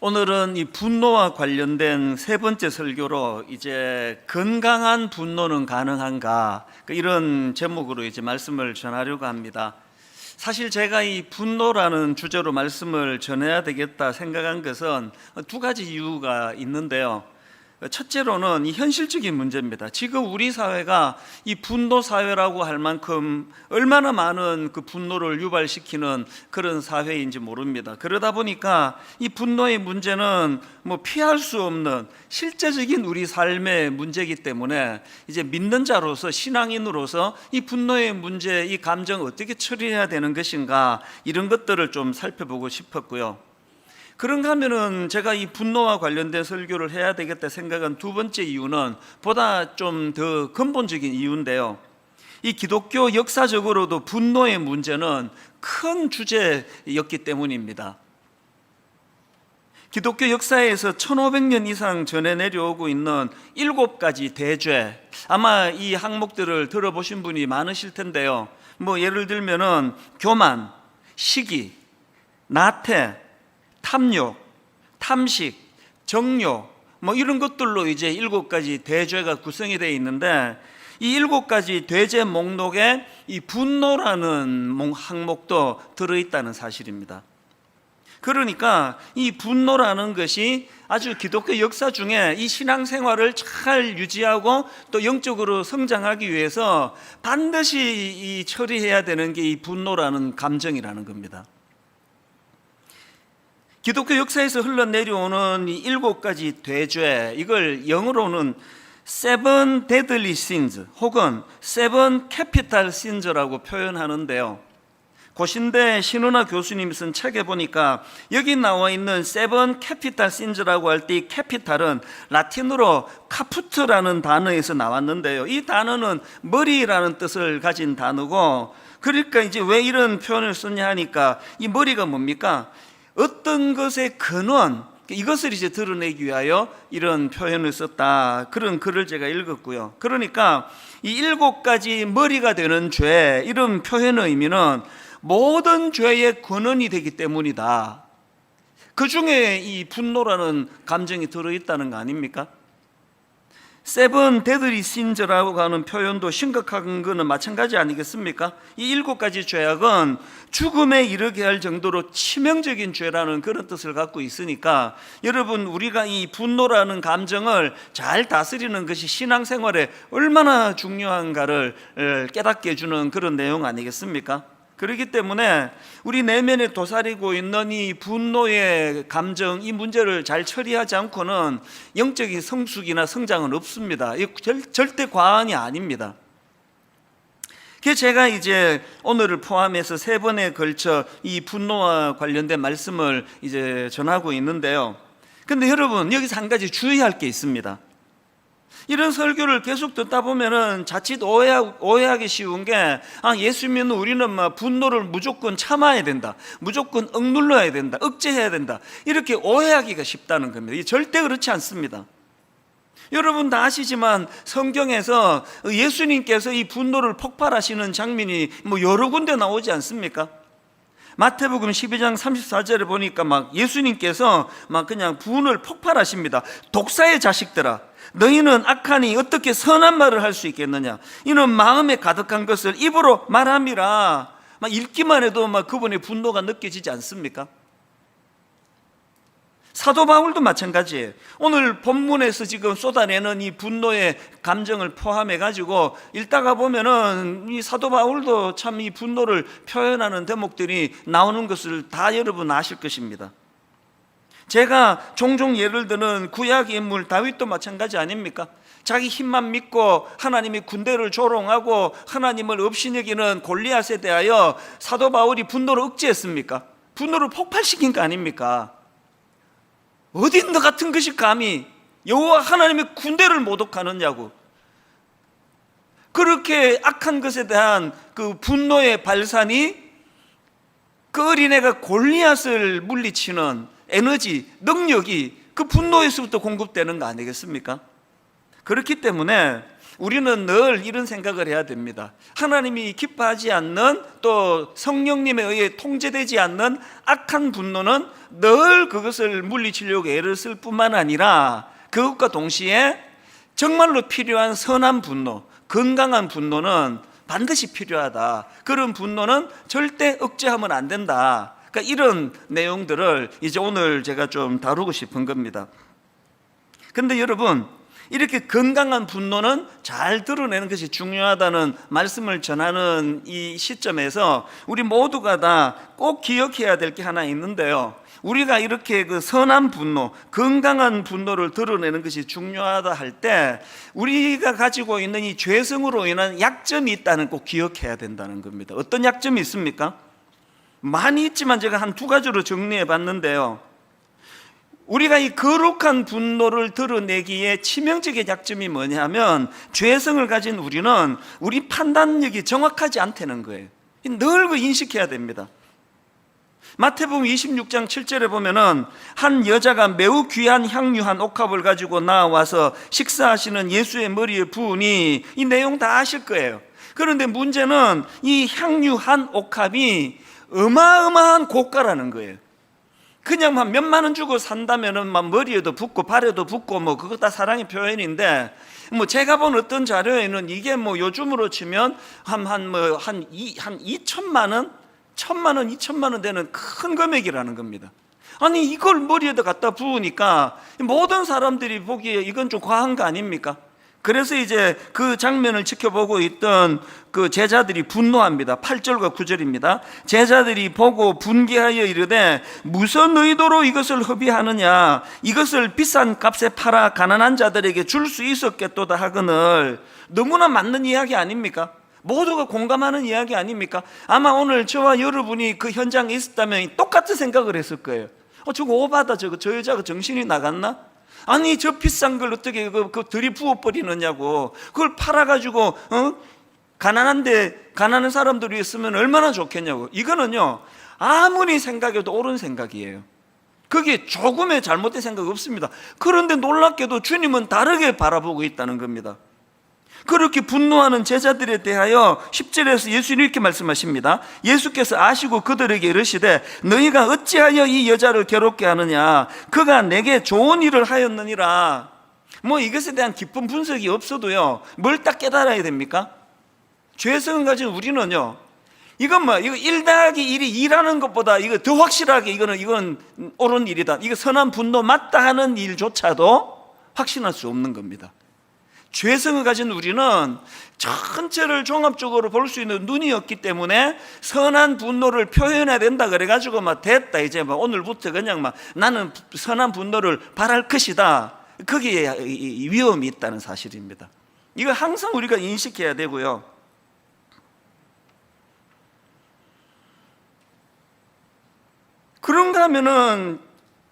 오늘은 이 분노와 관련된 세 번째 설교로 이제 건강한 분노는 가능한가 이런 제목으로 이제 말씀을 전하려고 합니다. 사실 제가 이 분노라는 주제로 말씀을 전해야 되겠다 생각한 것은 두 가지 이유가 있는데요. 첫째로는 이 현실적인 문제입니다. 지금 우리 사회가 이 분노 사회라고 할 만큼 얼마나 많은 그 분노를 유발시키는 그런 사회인지 모릅니다. 그러다 보니까 이 분노의 문제는 뭐 피할 수 없는 실제적인 우리 삶의 문제이기 때문에 이제 믿는 자로서, 신앙인으로서 이 분노의 문제, 이 감정을 어떻게 처리해야 되는 것인가, 이런 것들을 좀 살펴보고 싶었고요. 그런가 하면은 제가 이 분노와 관련된 설교를 해야 되겠다 생각한 두 번째 이유는 보다 좀 더 근본적인 이유인데요. 이 기독교 역사적으로도 분노의 문제는 큰 주제였기 때문입니다. 기독교 역사에서 1500년 이상 전에 내려오고 있는 7가지 대죄, 아마 이 항목들을 들어보신 분이 많으실 텐데요. 뭐 예를 들면은 교만, 시기, 나태, 탐욕, 탐식, 정욕, 뭐 이런 것들로 이제 7가지 대죄가 구성이 되어 있는데, 이 7가지 대죄 목록에 이 분노라는 항목도 들어있다는 사실입니다. 그러니까 이 분노라는 것이 아주 기독교 역사 중에 이 신앙생활을 잘 유지하고 또 영적으로 성장하기 위해서 반드시 이 처리해야 되는 게 이 분노라는 감정이라는 겁니다. 기독교 역사에서 흘러내려오는 이 7가지 대죄, 이걸 영어로는 Seven Deadly Sins 혹은 Seven Capital Sins라고 표현하는데요. 고신대 신은하 교수님 쓴 책에 보니까 여기 나와 있는 Seven Capital Sins라고 할 때 이 캐피탈은 라틴어로 카푸트라는 단어에서 나왔는데요. 이 단어는 머리라는 뜻을 가진 단어고, 그러니까 이제 왜 이런 표현을 썼냐 하니까 이 머리가 뭡니까? 어떤 것의 근원, 이것을 이제 드러내기 위하여 이런 표현을 썼다, 그런 글을 제가 읽었고요. 그러니까 이 7가지 머리가 되는 죄, 이런 표현의 의미는 모든 죄의 근원이 되기 때문이다. 그 중에 이 분노라는 감정이 들어있다는 거 아닙니까? 세븐 데드리 신즈라고 하는 표현도 심각한 것은 마찬가지 아니겠습니까? 이 7가지 죄악은 죽음에 이르게 할 정도로 치명적인 죄라는 그런 뜻을 갖고 있으니까, 여러분, 우리가 이 분노라는 감정을 잘 다스리는 것이 신앙생활에 얼마나 중요한가를 깨닫게 해주는 그런 내용 아니겠습니까? 그렇기 때문에 우리 내면에 도사리고 있는 이 분노의 감정, 이 문제를 잘 처리하지 않고는 영적인 성숙이나 성장은 없습니다. 이 절대 과언이 아닙니다. 그래서 제가 이제 오늘을 포함해서 3번에 걸쳐 이 분노와 관련된 말씀을 이제 전하고 있는데요. 근데 여러분, 여기서 한 가지 주의할 게 있습니다. 이런 설교를 계속 듣다 보면은 자칫 오해하기 쉬운 게, 예수 믿는 우리는 막 분노를 무조건 참아야 된다, 무조건 억눌러야 된다, 억제해야 된다, 이렇게 오해하기가 쉽다는 겁니다. 절대 그렇지 않습니다. 여러분 다 아시지만 성경에서 예수님께서 이 분노를 폭발하시는 장면이 뭐 여러 군데 나오지 않습니까? 마태복음 12장 34절에 보니까 막 예수님께서 막 그냥 분을 폭발하십니다. 독사의 자식들아, 너희는 악하니 어떻게 선한 말을 할 수 있겠느냐? 이는 마음에 가득한 것을 입으로 말함이라. 막 읽기만 해도 막 그분의 분노가 느껴지지 않습니까? 사도 바울도 마찬가지예요. 오늘 본문에서 지금 쏟아내는 이 분노의 감정을 포함해 가지고 읽다가 보면은 이 사도 바울도 참 이 분노를 표현하는 대목들이 나오는 것을 다 여러분 아실 것입니다. 제가 종종 예를 드는 구약의 인물 다윗도 마찬가지 아닙니까? 자기 힘만 믿고 하나님의 군대를 조롱하고 하나님을 없이 여기는 골리앗에 대하여 사도 바울이 분노를 억제했습니까? 분노를 폭발시킨 거 아닙니까? 어디 너 같은 것이 감히 여호와 하나님의 군대를 모독하느냐고. 그렇게 악한 것에 대한 그 분노의 발산이 그 어린애가 골리앗을 물리치는 에너지, 능력이 그 분노에서부터 공급되는 거 아니겠습니까? 그렇기 때문에 우리는 늘 이런 생각을 해야 됩니다. 하나님이 기뻐하지 않는, 또 성령님에 의해 통제되지 않는 악한 분노는 늘 그것을 물리치려고 애를 쓸 뿐만 아니라 그것과 동시에 정말로 필요한 선한 분노, 건강한 분노는 반드시 필요하다. 그런 분노는 절대 억제하면 안 된다. 그러니까 이런 내용들을 이제 오늘 제가 좀 다루고 싶은 겁니다. 근데 여러분, 이렇게 건강한 분노는 잘 드러내는 것이 중요하다는 말씀을 전하는 이 시점에서 우리 모두가 다 꼭 기억해야 될 게 하나 있는데요. 우리가 이렇게 그 선한 분노, 건강한 분노를 드러내는 것이 중요하다 할 때 우리가 가지고 있는 이 죄성으로 인한 약점이 있다는 꼭 기억해야 된다는 겁니다. 어떤 약점이 있습니까? 많이 있지만 제가 한 두 가지로 정리해 봤는데요. 우리가 이 거룩한 분노를 드러내기에 치명적인 약점이 뭐냐면, 죄성을 가진 우리는 우리 판단력이 정확하지 않다는 거예요. 늘 그 인식해야 됩니다. 마태복음 26장 7절에 보면은 한 여자가 매우 귀한 향유 한 옥합을 가지고 나와서 식사하시는 예수의 머리에 부으니, 이 내용 다 아실 거예요. 그런데 문제는 이 향유 한 옥합이 어마어마한 고가라는 거예요. 그냥 막 몇만 원 주고 산다면은 막 머리에도 붓고 발에도 붓고 뭐 그거 다 사랑의 표현인데, 뭐 제가 본 어떤 자료에는 이게 뭐 요즘으로 치면 한 2천만 원, 1,000만 원, 2천만 원 되는 큰 금액이라는 겁니다. 아니 이걸 머리에다 갖다 부으니까 모든 사람들이 보기에 이건 좀 과한 거 아닙니까? 그래서 이제 그 장면을 지켜보고 있던 그 제자들이 분노합니다. 8절과 9절입니다. 제자들이 보고 분개하여 이르되 무슨 의도로 이것을 허비하느냐, 이것을 비싼 값에 팔아 가난한 자들에게 줄 수 있었겠도다 하거늘. 너무나 맞는 이야기 아닙니까? 모두가 공감하는 이야기 아닙니까? 아마 오늘 저와 여러분이 그 현장에 있었다면 똑같은 생각을 했을 거예요. 저거 오바다, 저 여자가 정신이 나갔나? 아니 저 비싼 걸 어떻게 그 들이부어버리느냐고. 그걸 팔아가지고 가난한 사람들 위해 쓰면 얼마나 좋겠냐고. 이거는요 아무리 생각해도 옳은 생각이에요. 그게 조금의 잘못된 생각 없습니다. 그런데 놀랍게도 주님은 다르게 바라보고 있다는 겁니다. 그렇게 분노하는 제자들에 대하여 10절에서 예수님이 이렇게 말씀하십니다. 예수께서 아시고 그들에게 이르시되 너희가 어찌하여 이 여자를 괴롭게 하느냐, 그가 내게 좋은 일을 하였느니라. 뭐 이것에 대한 깊은 분석이 없어도요, 뭘 딱 깨달아야 됩니까? 죄성을 가진 우리는요, 이거 1 더하기 1이 2라는 것보다 이거 더 확실하게 이건 옳은 일이다, 이거 선한 분노 맞다 하는 일조차도 확신할 수 없는 겁니다. 죄성을 가진 우리는 전체를 종합적으로 볼 수 있는 눈이 없기 때문에 선한 분노를 표현해야 된다 그래가지고 막 됐다, 이제 막 오늘부터 그냥 막 나는 선한 분노를 발할 것이다, 거기에 위험이 있다는 사실입니다. 이거 항상 우리가 인식해야 되고요. 그런가 하면은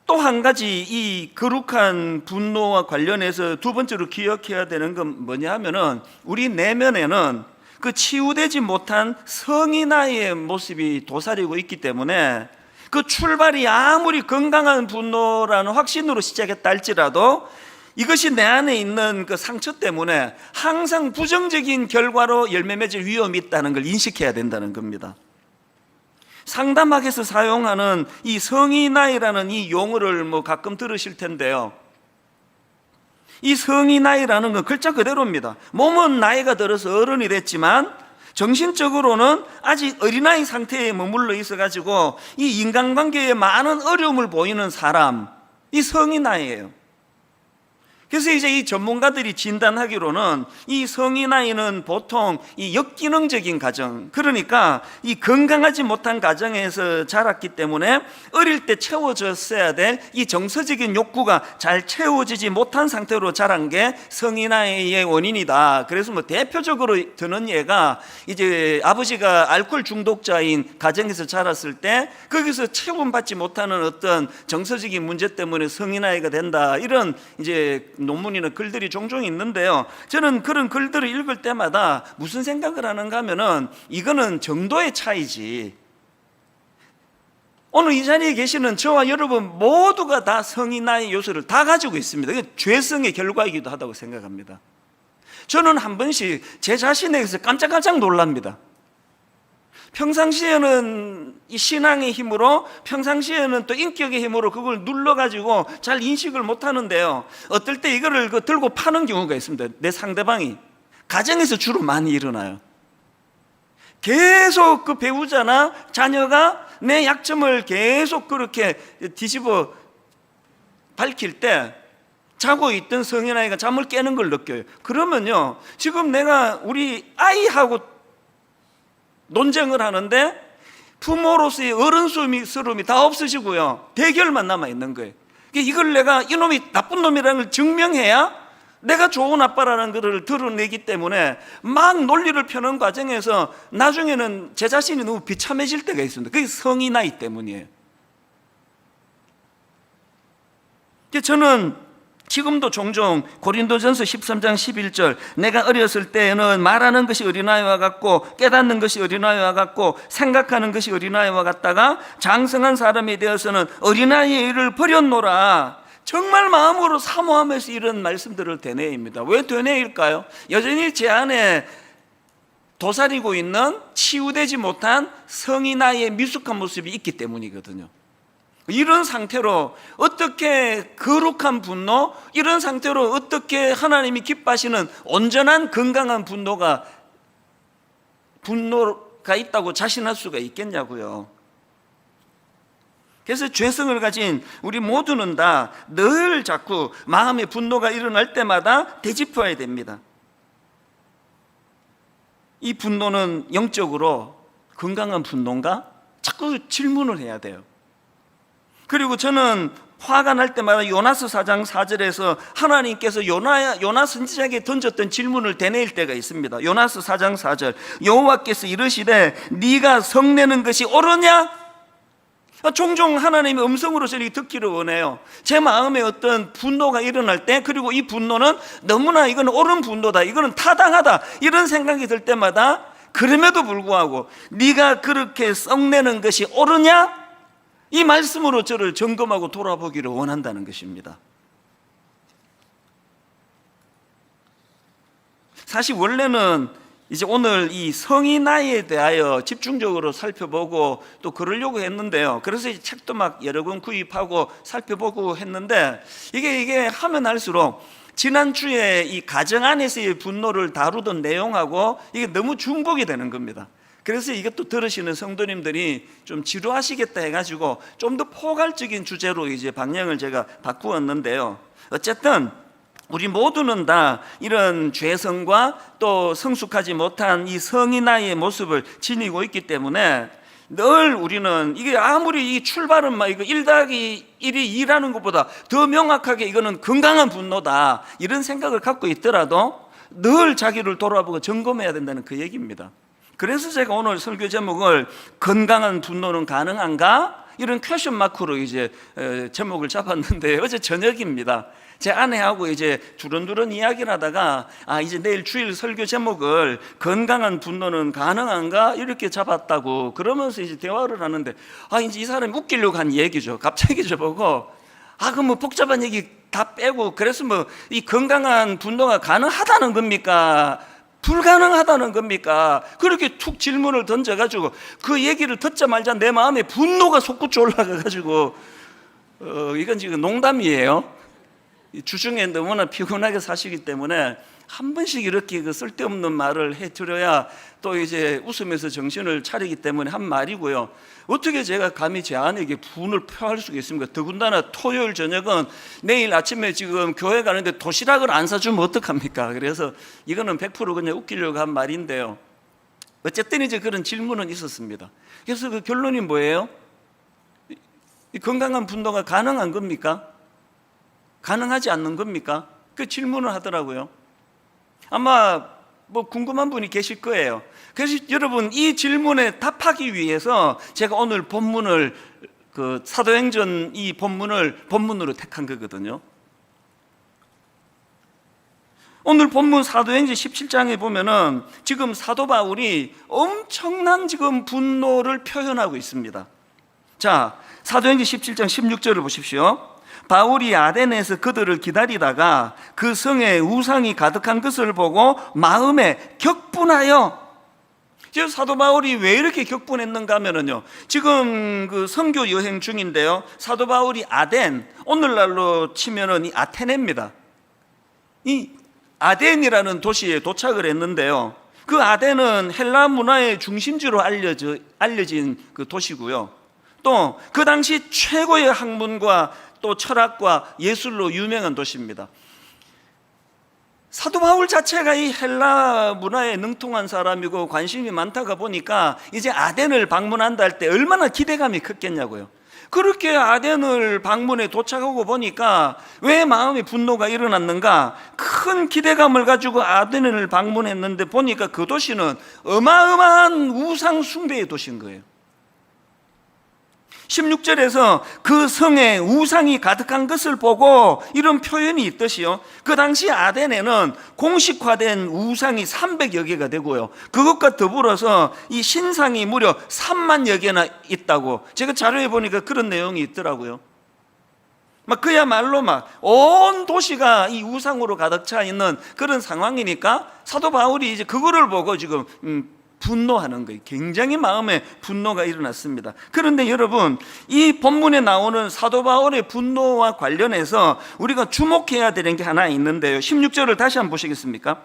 또 한 가지 이 거룩한 분노와 관련해서 두 번째로 기억해야 되는 건 뭐냐 하면은, 우리 내면에는 그 치유되지 못한 성인아이의 모습이 도사리고 있기 때문에 그 출발이 아무리 건강한 분노라는 확신으로 시작했다 할지라도 이것이 내 안에 있는 그 상처 때문에 항상 부정적인 결과로 열매 맺을 위험이 있다는 걸 인식해야 된다는 겁니다. 상담학에서 사용하는 이 성인아이라는 이 용어를 뭐 가끔 들으실 텐데요, 이 성인아이라는 건 글자 그대로입니다. 몸은 나이가 들어서 어른이 됐지만 정신적으로는 아직 어린아이 상태에 머물러 있어가지고 이 인간관계에 많은 어려움을 보이는 사람, 이 성인아이예요. 그래서 이제 이 전문가들이 진단하기로는 이 성인아이는 보통 이 역기능적인 가정, 그러니까 이 건강하지 못한 가정에서 자랐기 때문에 어릴 때 채워졌어야 될 이 정서적인 욕구가 잘 채워지지 못한 상태로 자란 게 성인아이의 원인이다. 그래서 뭐 대표적으로 드는 예가 이제 아버지가 알코올 중독자인 가정에서 자랐을 때 거기서 채움받지 못하는 어떤 정서적인 문제 때문에 성인아이가 된다, 이런 이제 논문이나 글들이 종종 있는데요, 저는 그런 글들을 읽을 때마다 무슨 생각을 하는가 하면은 이거는 정도의 차이지, 오늘 이 자리에 계시는 저와 여러분 모두가 다 성인아이 요소를 다 가지고 있습니다. 이게 죄성의 결과이기도 하다고 생각합니다. 저는 한 번씩 제 자신에게서 깜짝깜짝 놀랍니다. 평상시에는 이 신앙의 힘으로, 평상시에는 또 인격의 힘으로 그걸 눌러가지고 잘 인식을 못 하는데요, 어떨 때 이거를 들고 파는 경우가 있습니다. 내 상대방이. 가정에서 주로 많이 일어나요. 계속 그 배우자나 자녀가 내 약점을 계속 그렇게 뒤집어 밝힐 때 자고 있던 성인아이가 잠을 깨는 걸 느껴요. 그러면요, 지금 내가 우리 아이하고 논쟁을 하는데 부모로서의 어른스러움이 다 없으시고요, 대결만 남아있는 거예요. 이걸 내가 이놈이 나쁜 놈이라는 걸 증명해야 내가 좋은 아빠라는 것을 드러내기 때문에 막 논리를 펴는 과정에서 나중에는 제 자신이 너무 비참해질 때가 있습니다. 그게 성이 나이 때문이에요. 저는 지금도 종종 고린도전서 13장 11절, 내가 어렸을 때에는 말하는 것이 어린아이와 같고 깨닫는 것이 어린아이와 같고 생각하는 것이 어린아이와 같다가 장성한 사람이 되어서는 어린아이의 일을 버렸노라. 정말 마음으로 사모하면서 이런 말씀들을 되뇌입니다. 왜 되뇌일까요? 여전히 제 안에 도사리고 있는 치유되지 못한 성인아이의 미숙한 모습이 있기 때문이거든요. 이런 상태로 어떻게 거룩한 분노, 이런 상태로 어떻게 하나님이 기뻐하시는 온전한 건강한 분노가 있다고 자신할 수가 있겠냐고요. 그래서 죄성을 가진 우리 모두는 다 늘 자꾸 마음의 분노가 일어날 때마다 되짚어야 됩니다. 이 분노는 영적으로 건강한 분노인가? 자꾸 질문을 해야 돼요. 그리고 저는 화가 날 때마다 요나스 4장 4절에서 하나님께서 요나 선지자에게 던졌던 질문을 되뇌일 때가 있습니다. 요나스 4장 4절, 여호와께서 이르시되 네가 성내는 것이 옳으냐? 종종 하나님의 음성으로 저를 듣기를 원해요. 제 마음에 어떤 분노가 일어날 때, 그리고 이 분노는 너무나 이건 옳은 분노다, 이거는 타당하다, 이런 생각이 들 때마다 그럼에도 불구하고 네가 그렇게 성내는 것이 옳으냐? 이 말씀으로 저를 점검하고 돌아보기를 원한다는 것입니다. 사실 원래는 이제 오늘 이 성인아이에 대하여 집중적으로 살펴보고 또 그러려고 했는데요, 그래서 이 책도 막 여러 권 구입하고 살펴보고 했는데 이게 하면 할수록 지난주에 이 가정 안에서의 분노를 다루던 내용하고 이게 너무 중복이 되는 겁니다. 그래서 이것도 들으시는 성도님들이 좀 지루하시겠다 해가지고 좀 더 포괄적인 주제로 이제 방향을 제가 바꾸었는데요, 어쨌든 우리 모두는 다 이런 죄성과 또 성숙하지 못한 이 성인아이의 모습을 지니고 있기 때문에 늘 우리는 이게 아무리 이 출발은 막 이거 1+1이 2라는 것보다 더 명확하게 이거는 건강한 분노다, 이런 생각을 갖고 있더라도 늘 자기를 돌아보고 점검해야 된다는 그 얘기입니다. 그래서 제가 오늘 설교 제목을 건강한 분노는 가능한가? 이런 퀘션 마크로 이제 제목을 잡았는데, 어제 저녁입니다. 제 아내하고 이제 두런두런 이야기를 하다가 이제 내일 주일 설교 제목을 건강한 분노는 가능한가? 이렇게 잡았다고 그러면서 이제 대화를 하는데 이제 이 사람이 웃기려고 한 얘기죠. 갑자기 저보고 그럼 뭐 복잡한 얘기 다 빼고 그래서 뭐 이 건강한 분노가 가능하다는 겁니까? 불가능하다는 겁니까? 그렇게 툭 질문을 던져가지고 그 얘기를 듣자마자 내 마음에 분노가 솟구쳐 올라가가지고 이건 지금 농담이에요. 주중에 너무나 피곤하게 사시기 때문에 한 번씩 이렇게 그 쓸데없는 말을 해드려야 또 이제 웃으면서 정신을 차리기 때문에 한 말이고요. 어떻게 제가 감히 제 아내에게 분을 표할 수가 있습니까? 더군다나 토요일 저녁은 내일 아침에 지금 교회 가는데 도시락을 안 사주면 어떡합니까? 그래서 이거는 100% 그냥 웃기려고 한 말인데요, 어쨌든 이제 그런 질문은 있었습니다. 그래서 그 결론이 뭐예요? 이 건강한 분노가 가능한 겁니까? 가능하지 않는 겁니까? 그 질문을 하더라고요. 아마 뭐 궁금한 분이 계실 거예요. 그래서 여러분, 이 질문에 답하기 위해서 제가 오늘 본문을 그 사도행전 이 본문으로 택한 거거든요. 오늘 본문 사도행전 17장에 보면은 지금 사도 바울이 엄청난 지금 분노를 표현하고 있습니다. 자, 사도행전 17장 16절을 보십시오. 바울이 아덴에서 그들을 기다리다가 그 성에 우상이 가득한 것을 보고 마음에 격분하여. 지금 사도 바울이 왜 이렇게 격분했는가 하면요, 지금 그 선교 여행 중인데요, 사도 바울이 아덴, 오늘날로 치면은 이 아테네입니다. 이 아덴이라는 도시에 도착을 했는데요, 그 아덴은 헬라 문화의 중심지로 알려진 그 도시고요, 또 그 당시 최고의 학문과 또 철학과 예술로 유명한 도시입니다. 사도 바울 자체가 이 헬라 문화에 능통한 사람이고 관심이 많다가 보니까 이제 아덴을 방문한다 할 때 얼마나 기대감이 컸겠냐고요. 그렇게 아덴을 방문해 도착하고 보니까 왜 마음의 분노가 일어났는가? 큰 기대감을 가지고 아덴을 방문했는데 보니까 그 도시는 어마어마한 우상 숭배의 도시인 거예요. 16절에서 그 성에 우상이 가득한 것을 보고 이런 표현이 있듯이요, 그 당시 아덴에는 공식화된 우상이 300여 개가 되고요, 그것과 더불어서 이 신상이 무려 3만여 개나 있다고 제가 자료에 보니까 그런 내용이 있더라고요. 막 그야말로 막 온 도시가 이 우상으로 가득 차 있는 그런 상황이니까 사도 바울이 이제 그거를 보고 지금 분노하는 거예요. 굉장히 마음에 분노가 일어났습니다. 그런데 여러분, 이 본문에 나오는 사도 바울의 분노와 관련해서 우리가 주목해야 되는 게 하나 있는데요, 16절을 다시 한번 보시겠습니까?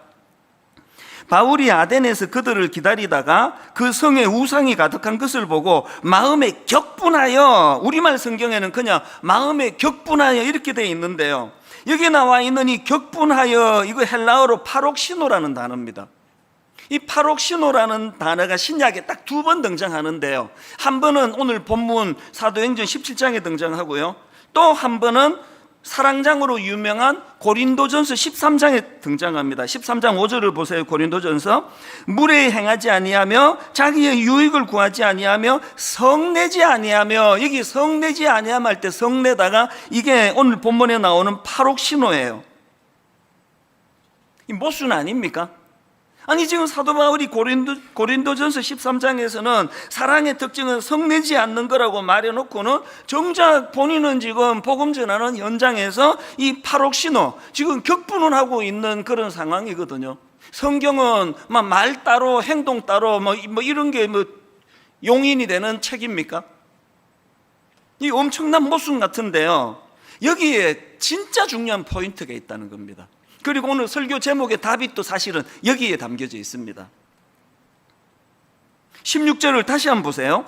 바울이 아덴에서 그들을 기다리다가 그 성에 우상이 가득한 것을 보고 마음에 격분하여, 우리말 성경에는 그냥 마음에 격분하여 이렇게 되어 있는데요, 여기 나와 있는 이 격분하여, 이거 헬라어로 파록시노라는 단어입니다. 이 파록시노라는 단어가 신약에 딱 2번 등장하는데요, 한 번은 오늘 본문 사도행전 17장에 등장하고요, 또 한 번은 사랑장으로 유명한 고린도전서 13장에 등장합니다. 13장 5절을 보세요. 고린도전서, 물에 행하지 아니하며 자기의 유익을 구하지 아니하며 성내지 아니하며, 여기 성내지 아니하며 할 때 성내다가 이게 오늘 본문에 나오는 파록시노예요. 이 모순 아닙니까? 아니, 지금 사도 바울이 고린도전서 13장에서는 사랑의 특징은 성내지 않는 거라고 말해놓고는 정작 본인은 지금 복음 전하는 현장에서 이 파록시노, 지금 격분을 하고 있는 그런 상황이거든요. 성경은 막 말 따로 행동 따로 뭐 이런 게 용인이 되는 책입니까? 이 엄청난 모순 같은데요, 여기에 진짜 중요한 포인트가 있다는 겁니다. 그리고 오늘 설교 제목의 답이 또 사실은 여기에 담겨져 있습니다. 16절을 다시 한번 보세요.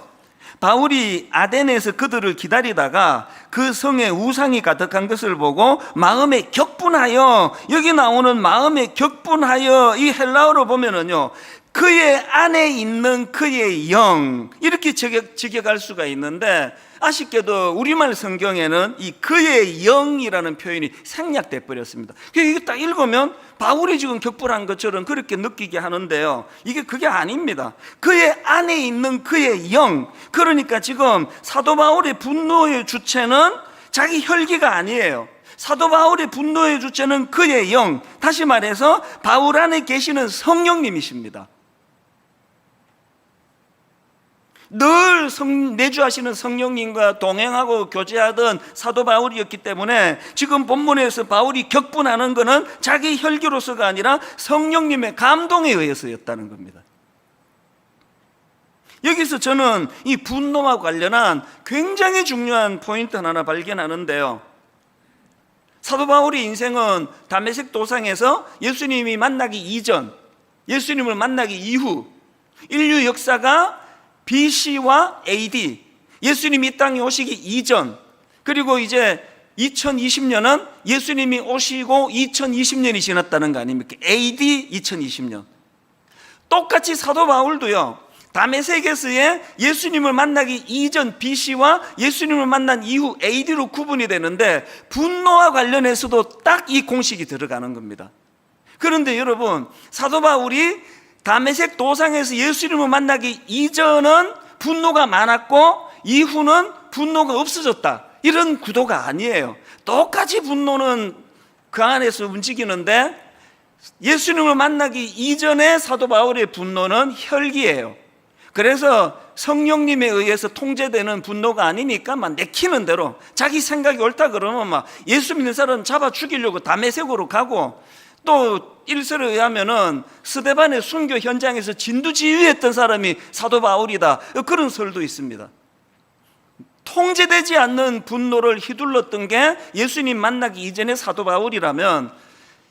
바울이 아덴에서 그들을 기다리다가 그 성에 우상이 가득한 것을 보고 마음에 격분하여, 여기 나오는 마음에 격분하여, 이 헬라어로 보면은요, 그의 안에 있는 그의 영, 이렇게 직역할 수가 있는데, 아쉽게도 우리말 성경에는 이 그의 영이라는 표현이 생략돼 버렸습니다. 이게 딱 읽으면 바울이 지금 격분한 것처럼 그렇게 느끼게 하는데요, 이게 그게 아닙니다. 그의 안에 있는 그의 영, 그러니까 지금 사도 바울의 분노의 주체는 자기 혈기가 아니에요. 사도 바울의 분노의 주체는 그의 영, 다시 말해서 바울 안에 계시는 성령님이십니다. 늘 내주하시는 성령님과 동행하고 교제하던 사도 바울이었기 때문에 지금 본문에서 바울이 격분하는 것은 자기 혈기로서가 아니라 성령님의 감동에 의해서였다는 겁니다. 여기서 저는 이 분노와 관련한 굉장히 중요한 포인트 하나 발견하는데요, 사도 바울의 인생은 다메섹 도상에서 예수님이 만나기 이전, 예수님을 만나기 이후, 인류 역사가 BC와 AD, 예수님이 이 땅에 오시기 이전, 그리고 이제 2020년은 예수님이 오시고 2020년이 지났다는 거 아닙니까? AD 2020년. 똑같이 사도 바울도요, 다메섹에서의 예수님을 만나기 이전 BC와 예수님을 만난 이후 AD로 구분이 되는데, 분노와 관련해서도 딱 이 공식이 들어가는 겁니다. 그런데 여러분, 사도 바울이 다메섹 도상에서 예수님을 만나기 이전은 분노가 많았고 이후는 분노가 없어졌다, 이런 구도가 아니에요. 똑같이 분노는 그 안에서 움직이는데, 예수님을 만나기 이전에 사도 바울의 분노는 혈기예요. 그래서 성령님에 의해서 통제되는 분노가 아니니까 막 내키는 대로 자기 생각이 옳다 그러면 막 예수 믿는 사람 잡아 죽이려고 다메섹으로 가고, 또 일설에 의하면은 스데반의 순교 현장에서 진두지휘했던 사람이 사도 바울이다, 그런 설도 있습니다. 통제되지 않는 분노를 휘둘렀던 게 예수님 만나기 이전의 사도 바울이라면,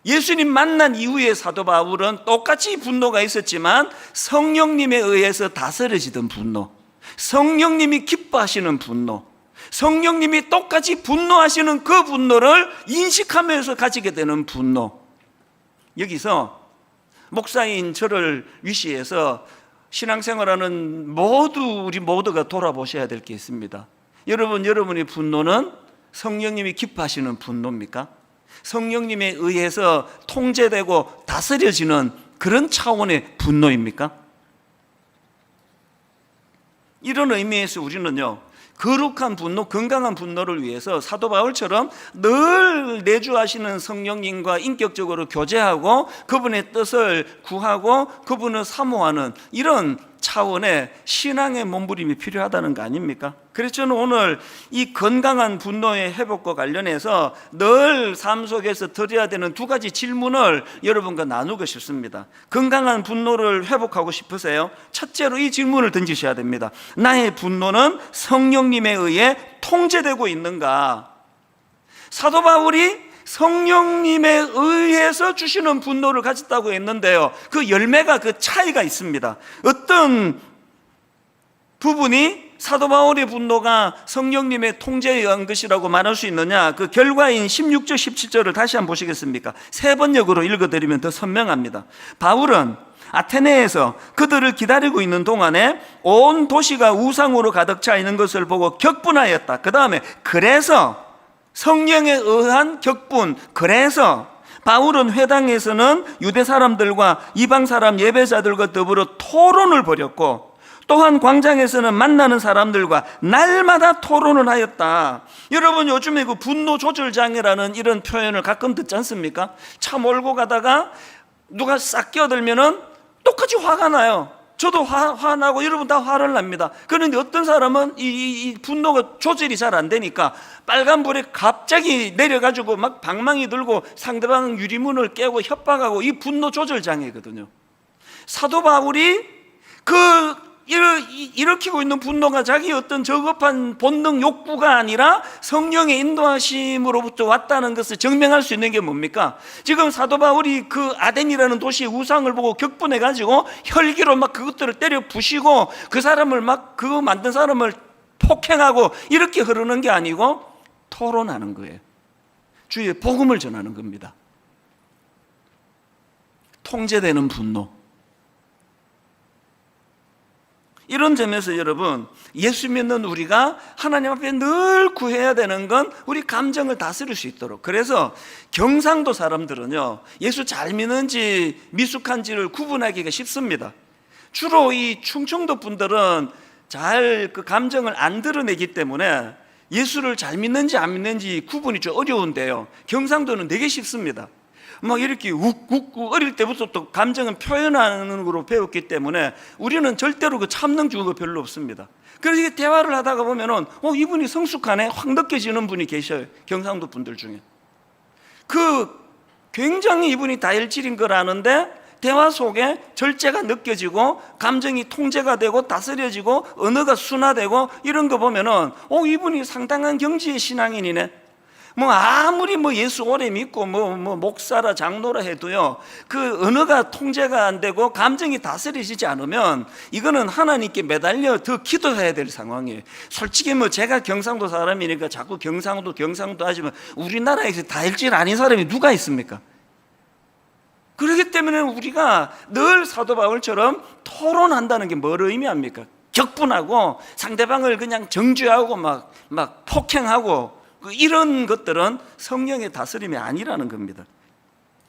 예수님 만난 이후의 사도 바울은 똑같이 분노가 있었지만 성령님에 의해서 다스려지던 분노, 성령님이 기뻐하시는 분노, 성령님이 똑같이 분노하시는 그 분노를 인식하면서 가지게 되는 분노. 여기서 목사인 저를 위시해서 신앙생활하는 우리 모두가 돌아보셔야 될 게 있습니다. 여러분의 분노는 성령님이 기뻐하시는 분노입니까? 성령님에 의해서 통제되고 다스려지는 그런 차원의 분노입니까? 이런 의미에서 우리는요, 거룩한 분노, 건강한 분노를 위해서 사도 바울처럼 늘 내주하시는 성령님과 인격적으로 교제하고 그분의 뜻을 구하고 그분을 사모하는 이런 차원의 신앙의 몸부림이 필요하다는 거 아닙니까? 그래서 저는 오늘 이 건강한 분노의 회복과 관련해서 늘 삶 속에서 드려야 되는 두 가지 질문을 여러분과 나누고 싶습니다. 건강한 분노를 회복하고 싶으세요? 첫째로 이 질문을 던지셔야 됩니다. 나의 분노는 성령님에 의해 통제되고 있는가? 사도 바울이 성령님에 의해서 주시는 분노를 가졌다고 했는데요, 그 열매가, 그 차이가 있습니다. 어떤 부분이 사도 바울의 분노가 성령님의 통제에 의한 것이라고 말할 수 있느냐? 그 결과인 16절 17절을 다시 한번 보시겠습니까? 세 번역으로 읽어드리면 더 선명합니다. 바울은 아테네에서 그들을 기다리고 있는 동안에 온 도시가 우상으로 가득 차 있는 것을 보고 격분하였다. 그 다음에 그래서 성령에 의한 격분, 그래서 바울은 회당에서는 유대 사람들과 이방 사람 예배자들과 더불어 토론을 벌였고, 또한 광장에서는 만나는 사람들과 날마다 토론을 하였다. 여러분, 요즘에 그 분노 조절 장애라는 이런 표현을 가끔 듣지 않습니까? 차 몰고 가다가 누가 싹 끼어들면은 똑같이 화가 나요. 저도 화나고 여러분 다 화를 납니다. 그런데 어떤 사람은 이 분노가 조절이 잘 안 되니까 빨간불에 갑자기 내려가지고 막 방망이 들고 상대방 유리문을 깨고 협박하고, 이 분노 조절 장애거든요. 사도 바울이 일으키고 있는 분노가 자기 어떤 저급한 본능 욕구가 아니라 성령의 인도하심으로부터 왔다는 것을 증명할 수 있는 게 뭡니까? 지금 사도 바울이 그 아덴이라는 도시의 우상을 보고 격분해가지고 혈기로 막 그것들을 때려 부시고 그 사람을 막 그거 만든 사람을 폭행하고 이렇게 흐르는 게 아니고 토론하는 거예요. 주의 복음을 전하는 겁니다. 통제되는 분노. 이런 점에서 여러분, 예수 믿는 우리가 하나님 앞에 늘 구해야 되는 건 우리 감정을 다스릴 수 있도록. 그래서 경상도 사람들은요, 예수 잘 믿는지 미숙한지를 구분하기가 쉽습니다. 주로 이 충청도 분들은 잘 그 감정을 안 드러내기 때문에 예수를 잘 믿는지 안 믿는지 구분이 좀 어려운데요, 경상도는 되게 쉽습니다. 막 이렇게 웃고 어릴 때부터 또 감정은 표현하는 거로 배웠기 때문에 우리는 절대로 그 참는 주가 별로 없습니다. 그래서 대화를 하다가 보면은 이분이 성숙하네 확 느껴지는 분이 계셔요. 경상도 분들 중에 굉장히 이분이 다혈질인 걸 아는데 대화 속에 절제가 느껴지고 감정이 통제가 되고 다스려지고 언어가 순화되고 이런 거 보면은 이분이 상당한 경지의 신앙인이네. 아무리 예수 오래 믿고 목사라 장로라 해도요, 그 언어가 통제가 안 되고 감정이 다스려지지 않으면 이거는 하나님께 매달려 더 기도해야 될 상황이에요. 솔직히 제가 경상도 사람이니까 자꾸 경상도 하지만 우리나라에서 다혈질 아닌 사람이 누가 있습니까? 그렇기 때문에 우리가 늘 사도 바울처럼 토론한다는 게 뭘 의미합니까? 격분하고 상대방을 그냥 정죄하고 막 폭행하고 이런 것들은 성령의 다스림이 아니라는 겁니다.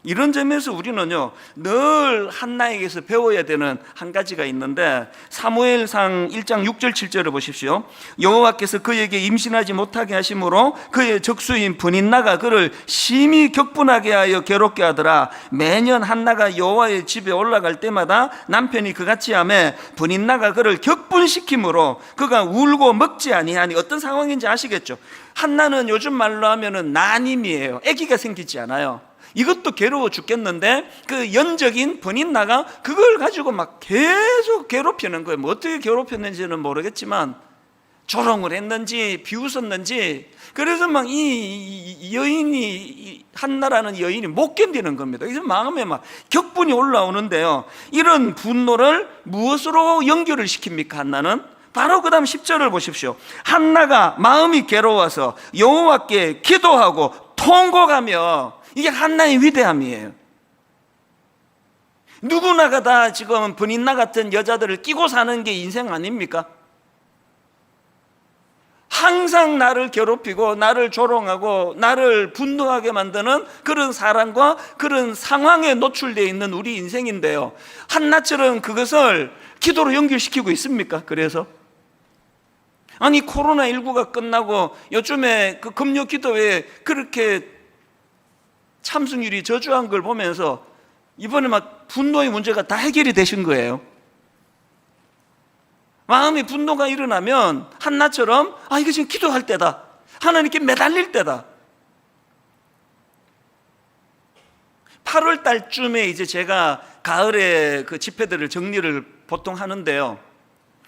이런 점에서 우리는요 늘 한나에게서 배워야 되는 한 가지가 있는데, 사무엘상 1장 6절 7절을 보십시오. 여호와께서 그에게 임신하지 못하게 하심으로 그의 적수인 브닛나가 그를 심히 격분하게 하여 괴롭게 하더라. 매년 한나가 여호와의 집에 올라갈 때마다 남편이 그같이 하매 브닛나가 그를 격분시킴으로 그가 울고 먹지 아니하니. 어떤 상황인지 아시겠죠? 한나는 요즘 말로 하면은 난임이에요. 아기가 생기지 않아요. 이것도 괴로워 죽겠는데 그 연적인 브닛나가 그걸 가지고 막 계속 괴롭히는 거예요. 뭐 어떻게 괴롭혔는지는 모르겠지만 조롱을 했는지 비웃었는지, 그래서 막 이 여인이, 한나라는 여인이 못 견디는 겁니다. 그래서 마음에 막 격분이 올라오는데요, 이런 분노를 무엇으로 연결을 시킵니까? 한나는 바로 그 다음 10절을 보십시오. 한나가 마음이 괴로워서 여호와께 기도하고 통곡하며. 이게 한나의 위대함이에요. 누구나가 다 지금 브닛나 같은 여자들을 끼고 사는 게 인생 아닙니까? 항상 나를 괴롭히고 나를 조롱하고 나를 분노하게 만드는 그런 사람과 그런 상황에 노출되어 있는 우리 인생인데요, 한나처럼 그것을 기도로 연결시키고 있습니까? 그래서 아니 코로나19가 끝나고 요즘에 그 금요 기도회에 그렇게 참석률이 저조한 걸 보면서 이번에 막 분노의 문제가 다 해결이 되신 거예요. 마음에 분노가 일어나면 한나처럼 이거 지금 기도할 때다, 하나님께 매달릴 때다. 8월 달쯤에 이제 제가 가을에 그 집회들을 정리를 보통 하는데요,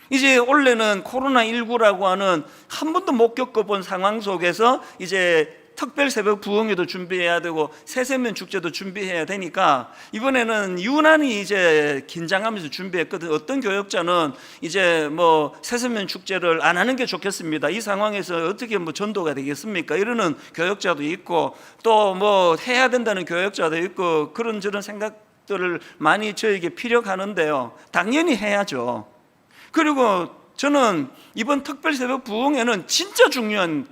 이제 올해는 코로나19라고 하는 한 번도 못 겪어본 상황 속에서 이제 특별 새벽 부흥회도 준비해야 되고 새세면 축제도 준비해야 되니까 이번에는 유난히 이제 긴장하면서 준비했거든요. 어떤 교역자는 이제 뭐 새세면 축제를 안 하는 게 좋겠습니다, 이 상황에서 어떻게 뭐 전도가 되겠습니까? 이러는 교역자도 있고, 또 뭐 해야 된다는 교역자도 있고, 그런저런 생각들을 많이 저에게 피력하는데요, 당연히 해야죠. 그리고 저는 이번 특별 새벽 부흥회는 진짜 중요한,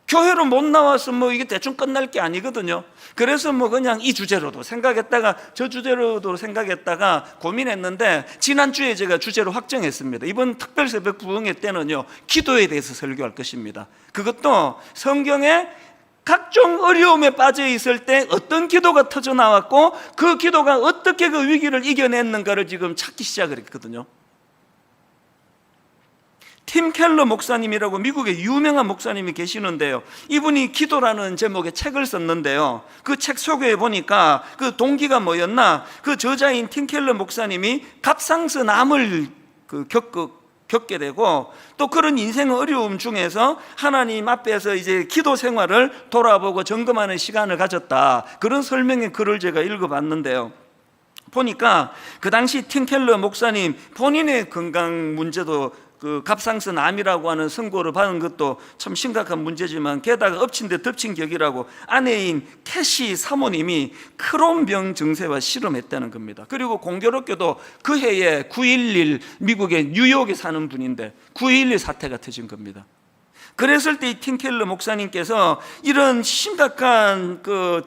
교회로 못 나와서 뭐 이게 대충 끝날 게 아니거든요. 그래서 뭐 그냥 이 주제로도 생각했다가 저 주제로도 생각했다가 고민했는데, 지난주에 제가 주제로 확정했습니다. 이번 특별 새벽 부흥회 때는요 기도에 대해서 설교할 것입니다. 그것도 성경에 각종 어려움에 빠져 있을 때 어떤 기도가 터져 나왔고 그 기도가 어떻게 그 위기를 이겨냈는가를 지금 찾기 시작을 했거든요. 팀 켈러 목사님이라고 미국의 유명한 목사님이 계시는데요, 이분이 기도라는 제목의 책을 썼는데요, 그 책 소개해 보니까 그 동기가 뭐였나, 그 저자인 팀 켈러 목사님이 갑상선암을 겪게 되고, 또 그런 인생 어려움 중에서 하나님 앞에서 이제 기도 생활을 돌아보고 점검하는 시간을 가졌다, 그런 설명의 글을 제가 읽어봤는데요, 보니까 그 당시 팀 켈러 목사님 본인의 건강 문제도 그 갑상선 암이라고 하는 선고를 받은 것도 참 심각한 문제지만, 게다가 엎친 데 덮친 격이라고 아내인 캐시 사모님이 크론병 증세와 실험했다는 겁니다. 그리고 공교롭게도 그 해에 9.11 미국의 뉴욕에 사는 분인데 9.11 사태가 터진 겁니다. 그랬을 때 이 팀 켈러 목사님께서 이런 심각한 그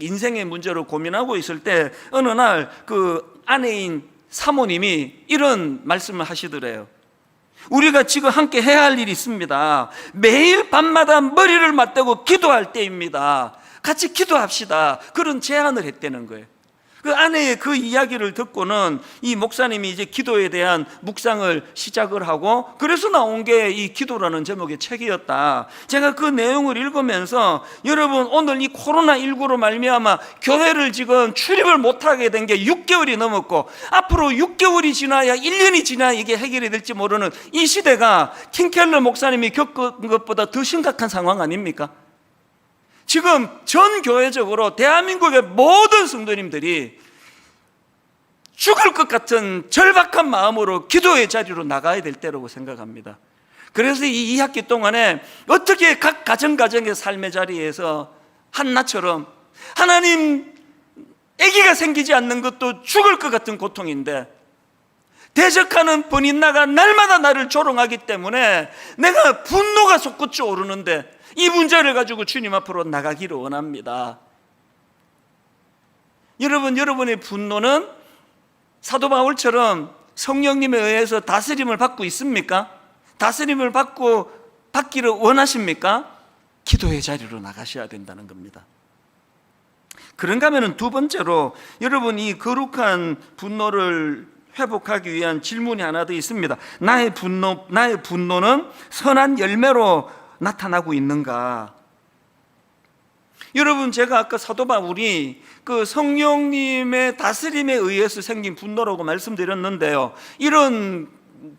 인생의 문제로 고민하고 있을 때 어느 날 그 아내인 사모님이 이런 말씀을 하시더래요. 우리가 지금 함께 해야 할 일이 있습니다. 매일 밤마다 머리를 맞대고 기도할 때입니다. 같이 기도합시다. 그런 제안을 했다는 거예요. 그 아내의 그 이야기를 듣고는 이 목사님이 이제 기도에 대한 묵상을 시작을 하고, 그래서 나온 게 이 기도라는 제목의 책이었다. 제가 그 내용을 읽으면서 여러분, 오늘 이 코로나19로 말미암아 교회를 지금 출입을 못하게 된 게 6개월이 넘었고, 앞으로 6개월이 지나야 1년이 지나야 이게 해결이 될지 모르는 이 시대가 팀 켈러 목사님이 겪은 것보다 더 심각한 상황 아닙니까? 지금 전 교회적으로 대한민국의 모든 성도님들이 죽을 것 같은 절박한 마음으로 기도의 자리로 나가야 될 때라고 생각합니다. 그래서 이 2학기 동안에 어떻게 각 가정의 삶의 자리에서 한나처럼, 하나님, 아기가 생기지 않는 것도 죽을 것 같은 고통인데 대적하는 브닛나가 날마다 나를 조롱하기 때문에 내가 분노가 솟구쳐 오르는데 이 문제를 가지고 주님 앞으로 나가기를 원합니다. 여러분의 분노는 사도 바울처럼 성령님에 의해서 다스림을 받고 있습니까? 다스림을 받기를 원하십니까? 기도의 자리로 나가셔야 된다는 겁니다. 그런가 하면 두 번째로 여러분 이 거룩한 분노를 회복하기 위한 질문이 하나 더 있습니다. 나의 분노는 선한 열매로 나타나고 있는가? 여러분, 제가 아까 사도 바울이 그 성령님의 다스림에 의해서 생긴 분노라고 말씀드렸는데요, 이런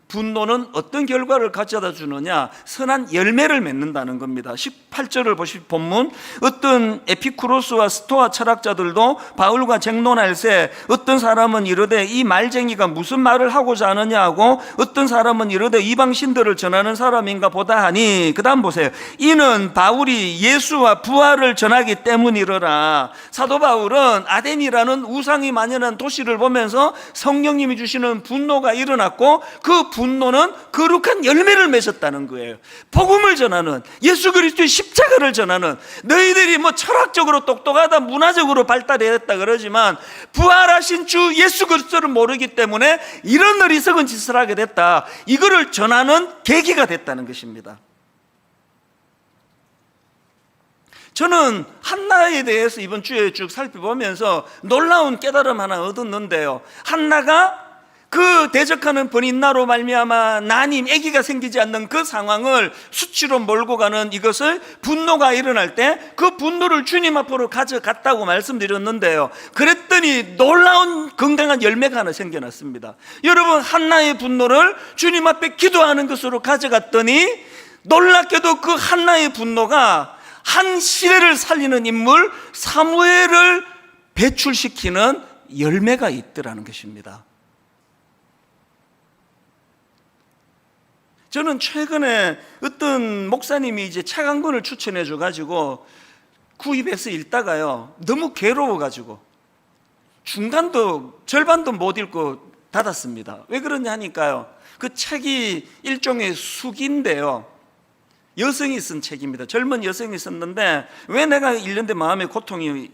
분노는 어떤 결과를 가져다 주느냐? 선한 열매를 맺는다는 겁니다. 18절을 보실 본문, 어떤 에피쿠로스와 스토아 철학자들도 바울과 쟁론할세 어떤 사람은 이르되 이 말쟁이가 무슨 말을 하고자 하느냐 하고, 어떤 사람은 이르되 이방신들을 전하는 사람인가 보다 하니, 그 다음 보세요. 이는 바울이 예수와 부활을 전하기 때문이러라. 사도 바울은 아덴이라는 우상이 만연한 도시를 보면서 성령님이 주시는 분노가 일어났고, 그 분노는 거룩한 열매를 맺었다는 거예요. 복음을 전하는, 예수 그리스도의 십자가를 전하는, 너희들이 뭐 철학적으로 똑똑하다, 문화적으로 발달했다 그러지만 부활하신 주 예수 그리스도를 모르기 때문에 이런 어리석은 짓을 하게 됐다, 이거를 전하는 계기가 됐다는 것입니다. 저는 한나에 대해서 이번 주에 쭉 살펴보면서 놀라운 깨달음 하나 얻었는데요, 한나가 그 대적하는 번인나로 말미암아 나님 아기가 생기지 않는 그 상황을 수치로 몰고 가는 이것을, 분노가 일어날 때 그 분노를 주님 앞으로 가져갔다고 말씀드렸는데요, 그랬더니 놀라운 건강한 열매가 하나 생겨났습니다. 여러분, 한나의 분노를 주님 앞에 기도하는 것으로 가져갔더니 놀랍게도 그 한나의 분노가 한 시대를 살리는 인물 사무엘을 배출시키는 열매가 있더라는 것입니다. 저는 최근에 어떤 목사님이 이제 책 한 권을 추천해 줘가지고 구입해서 읽다가요, 너무 괴로워가지고 절반도 못 읽고 닫았습니다. 왜 그러냐 하니까요, 그 책이 일종의 수기인데요, 여성이 쓴 책입니다. 젊은 여성이 썼는데 왜 내가 읽는데 마음에 고통이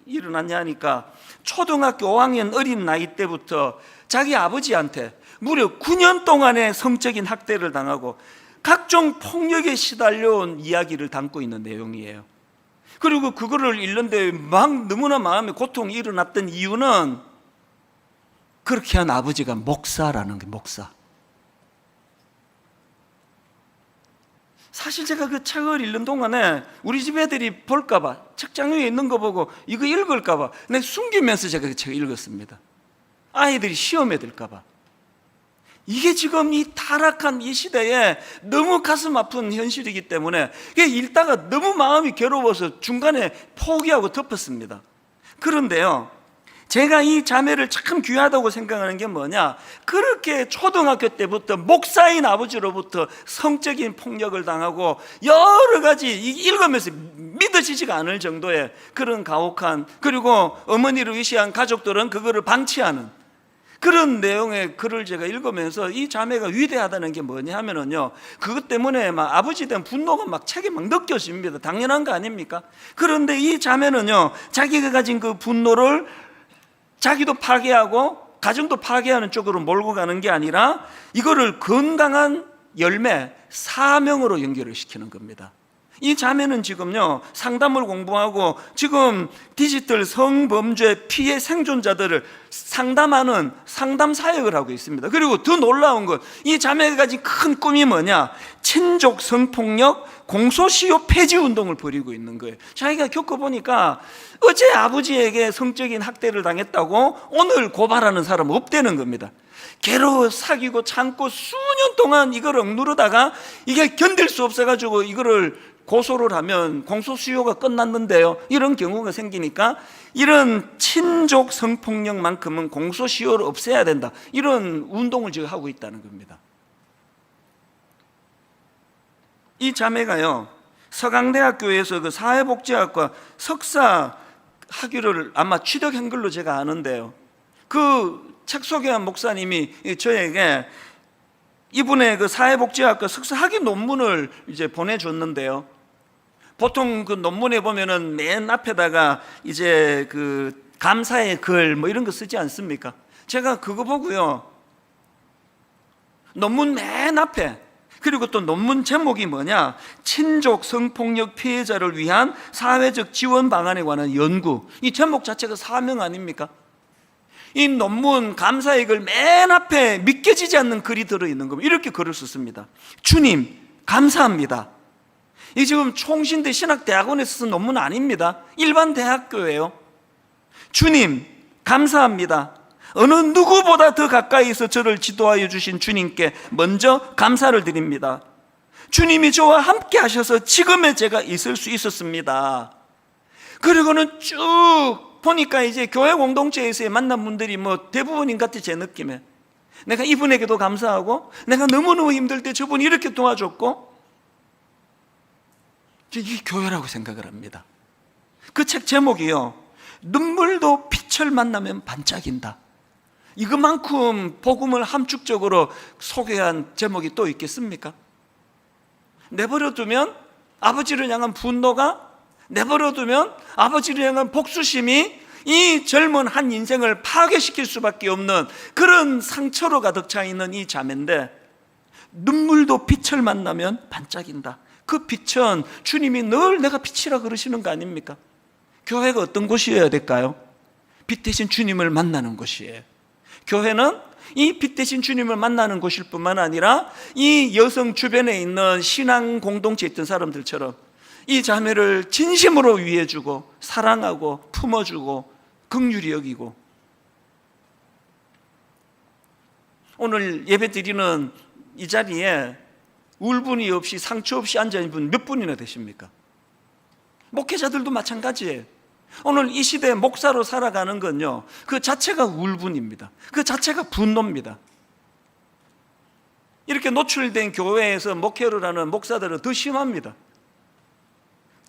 일어났냐 하니까, 초등학교 5학년 어린 나이 때부터 자기 아버지한테 무려 9년 동안의 성적인 학대를 당하고 각종 폭력에 시달려온 이야기를 담고 있는 내용이에요. 그리고 그거를 읽는데 막 너무나 마음에 고통이 일어났던 이유는, 그렇게 한 아버지가 목사라는 게, 목사. 사실 제가 그 책을 읽는 동안에 우리 집 애들이 볼까봐, 책장 위에 있는 거 보고 이거 읽을까봐 내가 숨기면서 제가 그 책을 읽었습니다. 아이들이 시험에 들까봐. 이게 지금 이 타락한 이 시대에 너무 가슴 아픈 현실이기 때문에 읽다가 너무 마음이 괴로워서 중간에 포기하고 덮었습니다. 그런데요, 제가 이 자매를 참 귀하다고 생각하는 게 뭐냐, 그렇게 초등학교 때부터 목사인 아버지로부터 성적인 폭력을 당하고 여러 가지 읽으면서 믿어지지가 않을 정도의 그런 가혹한, 그리고 어머니를 위시한 가족들은 그거를 방치하는 그런 내용의 글을 제가 읽으면서 이 자매가 위대하다는 게 뭐냐 하면은요, 그것 때문에 막 아버지에 대한 분노가 막 책에 막 느껴집니다. 당연한 거 아닙니까? 그런데 이 자매는요, 자기가 가진 그 분노를 자기도 파괴하고 가정도 파괴하는 쪽으로 몰고 가는 게 아니라 이거를 건강한 열매, 사명으로 연결을 시키는 겁니다. 이 자매는 지금요, 상담을 공부하고 지금 디지털 성범죄 피해 생존자들을 상담하는 상담 사역을 하고 있습니다. 그리고 더 놀라운 것, 이 자매가 가진 큰 꿈이 뭐냐, 친족 성폭력 공소시효 폐지 운동을 벌이고 있는 거예요. 자기가 겪어보니까 어제 아버지에게 성적인 학대를 당했다고 오늘 고발하는 사람 없다는 겁니다. 괴로워 사귀고 참고 수년 동안 이걸 억누르다가 이게 견딜 수 없어가지고 이거를 고소를 하면 공소시효가 끝났는데요, 이런 경우가 생기니까 이런 친족 성폭력만큼은 공소시효를 없애야 된다, 이런 운동을 지금 하고 있다는 겁니다. 이 자매가요, 서강대학교에서 그 사회복지학과 석사 학위를 아마 취득한 걸로 제가 아는데요, 그 책 소개한 목사님이 저에게 이분의 그 사회복지학과 석사 학위 논문을 이제 보내줬는데요, 보통 그 논문에 보면은 맨 앞에다가 이제 그 감사의 글 뭐 이런 거 쓰지 않습니까? 제가 그거 보고요, 논문 맨 앞에, 그리고 또 논문 제목이 뭐냐, 친족 성폭력 피해자를 위한 사회적 지원 방안에 관한 연구. 이 제목 자체가 사명 아닙니까? 이 논문 감사의 글 맨 앞에 믿겨지지 않는 글이 들어있는 겁니다. 이렇게 글을 썼습니다. 주님 감사합니다. 이 지금 총신대 신학대학원에서 쓴 논문 아닙니다. 일반 대학교예요. 주님 감사합니다. 어느 누구보다 더 가까이서 저를 지도하여 주신 주님께 먼저 감사를 드립니다. 주님이 저와 함께 하셔서 지금의 제가 있을 수 있었습니다. 그리고는 쭉 보니까 이제 교회 공동체에서의 만난 분들이 뭐 대부분인 것 같아, 제 느낌에. 내가 이분에게도 감사하고, 내가 너무너무 힘들 때 저분이 이렇게 도와줬고, 이 교회라고 생각을 합니다. 그 책 제목이요, 눈물도 빛을 만나면 반짝인다. 이것만큼 복음을 함축적으로 소개한 제목이 또 있겠습니까? 내버려두면 아버지를 향한 분노가, 내버려두면 아버지를 향한 복수심이 이 젊은 한 인생을 파괴시킬 수밖에 없는 그런 상처로 가득 차 있는 이 자매인데, 눈물도 빛을 만나면 반짝인다. 그 빛은 주님이 늘 내가 빛이라 그러시는 거 아닙니까? 교회가 어떤 곳이어야 될까요? 빛 대신 주님을 만나는 곳이에요. 교회는 이 빛 대신 주님을 만나는 곳일 뿐만 아니라 이 여성 주변에 있는 신앙 공동체에 있던 사람들처럼 이 자매를 진심으로 위해주고 사랑하고 품어주고 긍휼히 여기고, 오늘 예배 드리는 이 자리에 울분이 없이 상처 없이 앉아있는 분 몇 분이나 되십니까? 목회자들도 마찬가지예요. 오늘 이 시대에 목사로 살아가는 건요, 그 자체가 울분입니다. 그 자체가 분노입니다. 이렇게 노출된 교회에서 목회를 하는 목사들은 더 심합니다.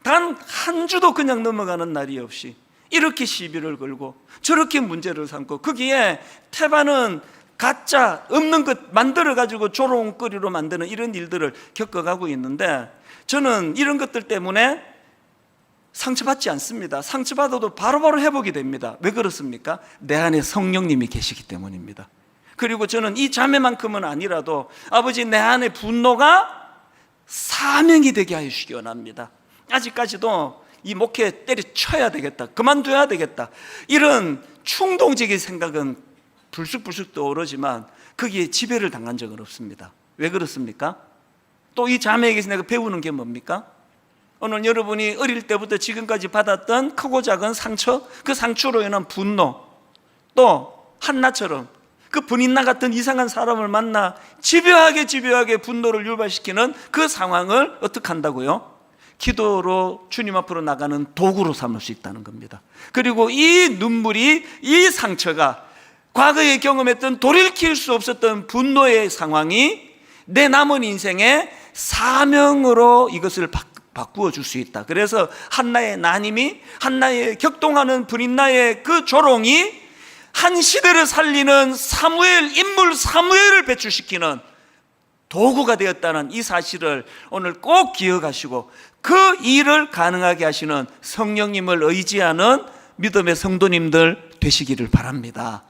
단 한 주도 그냥 넘어가는 날이 없이 이렇게 시비를 걸고 저렇게 문제를 삼고, 거기에 태반은 가짜 없는 것 만들어가지고 조롱거리로 만드는 이런 일들을 겪어가고 있는데, 저는 이런 것들 때문에 상처받지 않습니다. 상처받아도 바로바로 회복이 됩니다. 왜 그렇습니까? 내 안에 성령님이 계시기 때문입니다. 그리고 저는 이 자매만큼은 아니라도 아버지, 내 안에 분노가 사명이 되게 하여 주시기 원합니다. 아직까지도 이 목회 때려쳐야 되겠다, 그만둬야 되겠다, 이런 충동적인 생각은 불쑥불쑥 떠오르지만 거기에 지배를 당한 적은 없습니다. 왜 그렇습니까? 또 이 자매에게서 내가 배우는 게 뭡니까? 오늘 여러분이 어릴 때부터 지금까지 받았던 크고 작은 상처, 그 상처로 인한 분노, 또 한나처럼 그 분인나 같은 이상한 사람을 만나 집요하게 분노를 유발시키는 그 상황을 어떻게 한다고요? 기도로 주님 앞으로 나가는 도구로 삼을 수 있다는 겁니다. 그리고 이 눈물이, 이 상처가 과거에 경험했던 돌이킬 수 없었던 분노의 상황이 내 남은 인생의 사명으로 이것을 바꾸어 줄 수 있다. 그래서 한나의 난임이, 한나의 격동하는 분인나의 그 조롱이 한 시대를 살리는 사무엘, 인물 사무엘을 배출시키는 도구가 되었다는 이 사실을 오늘 꼭 기억하시고, 그 일을 가능하게 하시는 성령님을 의지하는 믿음의 성도님들 되시기를 바랍니다.